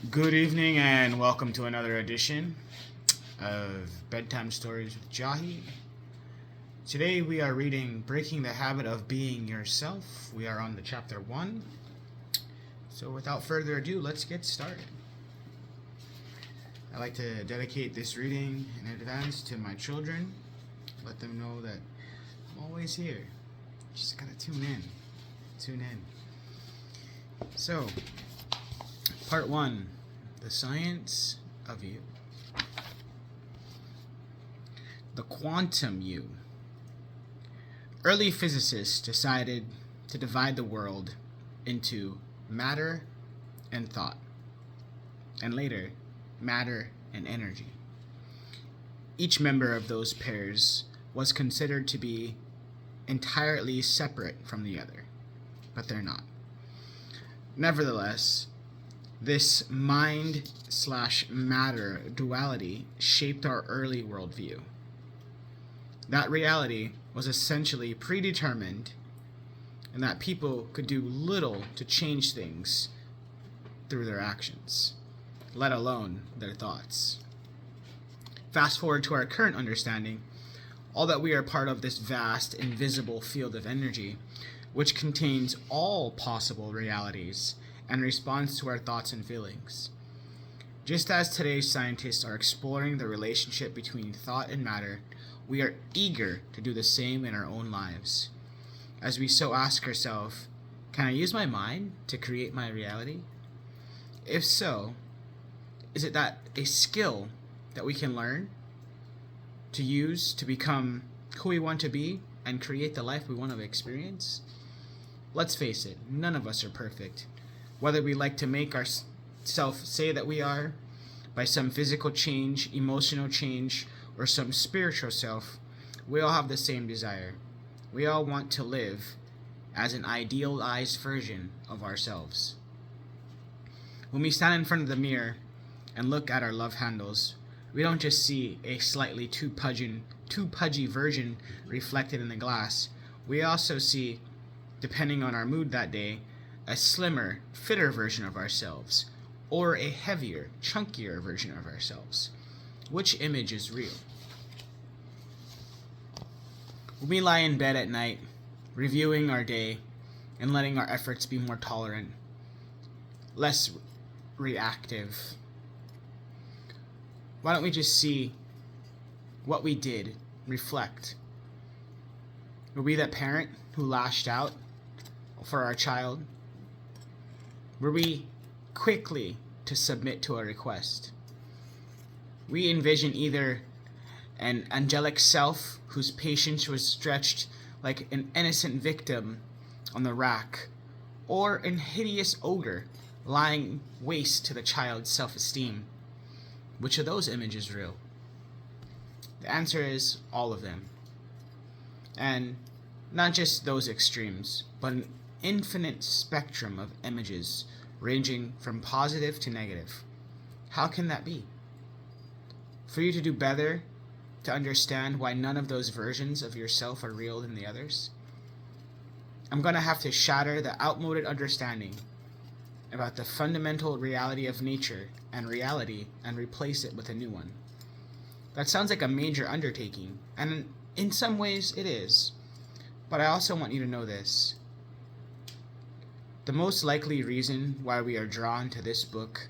Good evening and welcome to another edition of Bedtime Stories with Jahi. Today we are reading Breaking the Habit of Being Yourself. We are on the chapter 1. So without further ado, let's get started. I'd like to dedicate this reading in advance to my children. Let them know that I'm always here. Just gotta tune in. So, Part 1. The Science of You. The Quantum You. Early physicists decided to divide the world into matter and thought, and later, matter and energy. Each member of those pairs was considered to be entirely separate from the other, but they're not. Nevertheless, this mind/matter duality shaped our early worldview. That reality was essentially predetermined, and that people could do little to change things through their actions, let alone their thoughts. Fast forward to our current understanding, all that we are part of this vast, invisible field of energy, which contains all possible realities and responds to our thoughts and feelings. Just as today's scientists are exploring the relationship between thought and matter, we are eager to do the same in our own lives. As we so ask ourselves, can I use my mind to create my reality? If so, is it that a skill that we can learn to use to become who we want to be and create the life we want to experience? Let's face it, none of us are perfect. Whether we like to make ourselves say that we are, by some physical change, emotional change, or some spiritual self, we all have the same desire. We all want to live as an idealized version of ourselves. When we stand in front of the mirror and look at our love handles, we don't just see a slightly too pudgy version reflected in the glass. We also see, depending on our mood that day, a slimmer, fitter version of ourselves, or a heavier, chunkier version of ourselves. Which image is real? When we lie in bed at night, reviewing our day, and letting our efforts be more tolerant, less reactive, why don't we just see what we did, reflect? Were we that parent who lashed out for our child? Were we quickly to submit to a request? We envision either an angelic self whose patience was stretched like an innocent victim on the rack, or an hideous ogre lying waste to the child's self-esteem. Which of those images is real? The answer is all of them. And not just those extremes, but an infinite spectrum of images ranging from positive to negative. How can that be? For you to do better, to understand why none of those versions of yourself are real than the others, I'm going to have to shatter the outmoded understanding about the fundamental reality of nature and reality and replace it with a new one. That sounds like a major undertaking, and in some ways it is. But I also want you to know this. The most likely reason why we are drawn to this book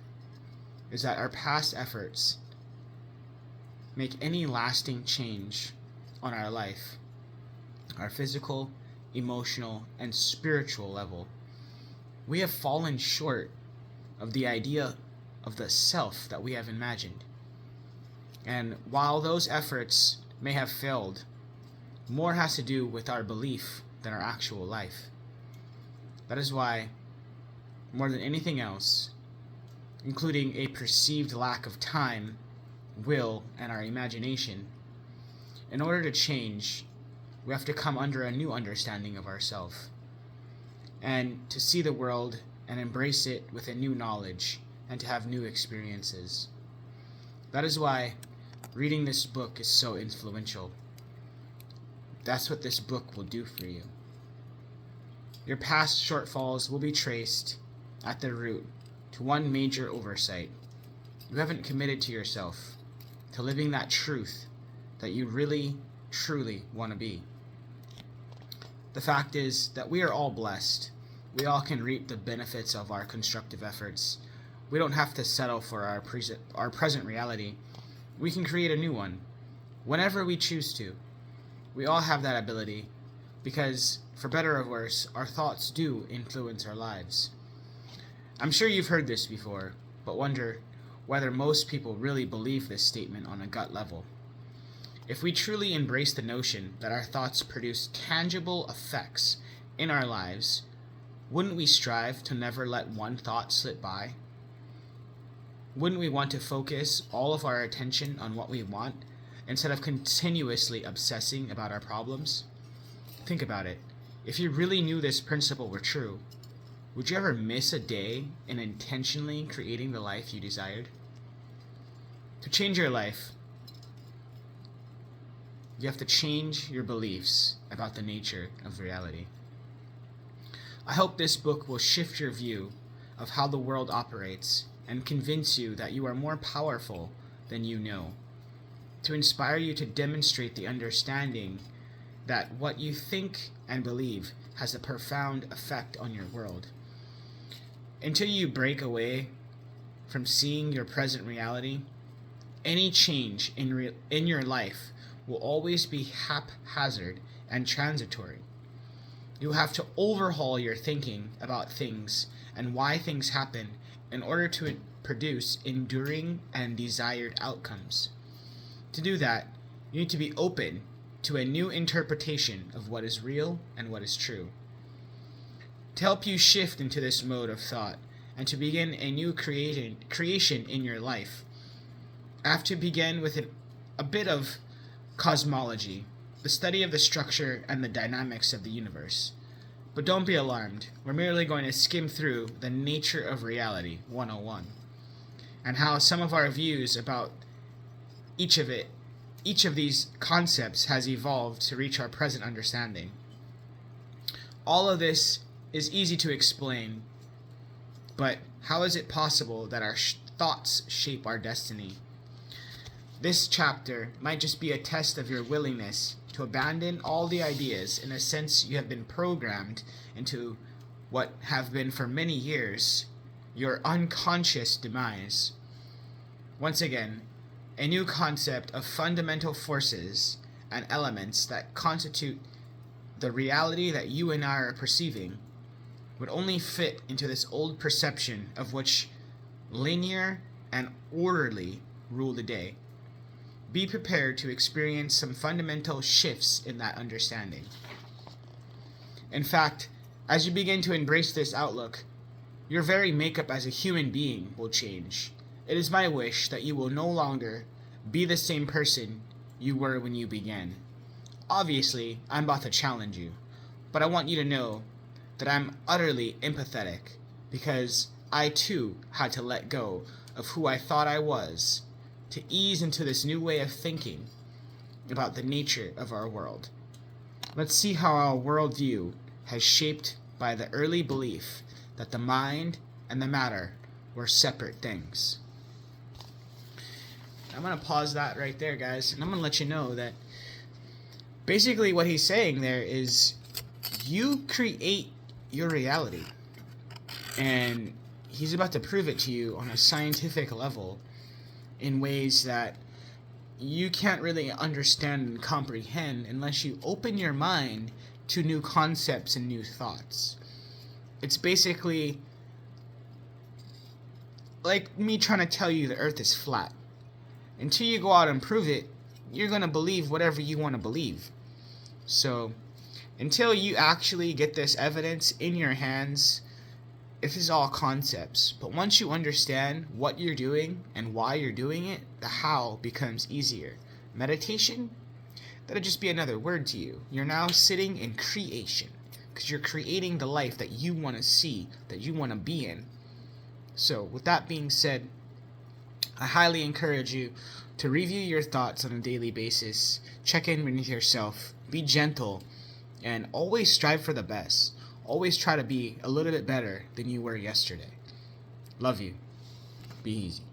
is that our past efforts make any lasting change on our life, our physical, emotional, and spiritual level. We have fallen short of the idea of the self that we have imagined. And while those efforts may have failed, more has to do with our belief than our actual life. That is why, more than anything else, including a perceived lack of time, will, and our imagination, in order to change, we have to come under a new understanding of ourselves, and to see the world and embrace it with a new knowledge, and to have new experiences. That is why reading this book is so influential. That's what this book will do for you. Your past shortfalls will be traced at the root to one major oversight. You haven't committed to yourself, to living that truth that you really, truly want to be. The fact is that we are all blessed. We all can reap the benefits of our constructive efforts. We don't have to settle for our present reality. We can create a new one, whenever we choose to. We all have that ability, because, for better or worse, our thoughts do influence our lives. I'm sure you've heard this before, but wonder whether most people really believe this statement on a gut level. If we truly embrace the notion that our thoughts produce tangible effects in our lives, wouldn't we strive to never let one thought slip by? Wouldn't we want to focus all of our attention on what we want instead of continuously obsessing about our problems? Think about it. If you really knew this principle were true, would you ever miss a day in intentionally creating the life you desired? To change your life, you have to change your beliefs about the nature of reality. I hope this book will shift your view of how the world operates and convince you that you are more powerful than you know, to inspire you to demonstrate the understanding that what you think and believe has a profound effect on your world. Until you break away from seeing your present reality, any change in your life will always be haphazard and transitory. You have to overhaul your thinking about things and why things happen in order to produce enduring and desired outcomes. To do that, you need to be open to a new interpretation of what is real and what is true. To help you shift into this mode of thought and to begin a new creation in your life, I have to begin with a bit of cosmology, the study of the structure and the dynamics of the universe. But don't be alarmed, we're merely going to skim through the nature of reality 101, and how some of our views about each of these concepts has evolved to reach our present understanding. All of this is easy to explain, but how is it possible that our thoughts shape our destiny? This chapter might just be a test of your willingness to abandon all the ideas in a sense you have been programmed into what have been for many years your unconscious demise. Once again, a new concept of fundamental forces and elements that constitute the reality that you and I are perceiving would only fit into this old perception of which linear and orderly rule the day. Be prepared to experience some fundamental shifts in that understanding. In fact, as you begin to embrace this outlook, your very makeup as a human being will change. It is my wish that you will no longer be the same person you were when you began. Obviously, I'm about to challenge you, but I want you to know that I'm utterly empathetic because I too had to let go of who I thought I was to ease into this new way of thinking about the nature of our world. Let's see how our worldview has shaped by the early belief that the mind and the matter were separate things. I'm going to pause that right there, guys, and I'm going to let you know that basically what he's saying there is you create your reality. And he's about to prove it to you on a scientific level in ways that you can't really understand and comprehend unless you open your mind to new concepts and new thoughts. It's basically like me trying to tell you the earth is flat. Until you go out and prove it, you're going to believe whatever you want to believe. So, until you actually get this evidence in your hands, this is all concepts. But once you understand what you're doing and why you're doing it, the how becomes easier. Meditation, that'll just be another word to you. You're now sitting in creation because you're creating the life that you want to see, that you want to be in. So, with that being said, I highly encourage you to review your thoughts on a daily basis, check in with yourself, be gentle, and always strive for the best. Always try to be a little bit better than you were yesterday. Love you. Be easy.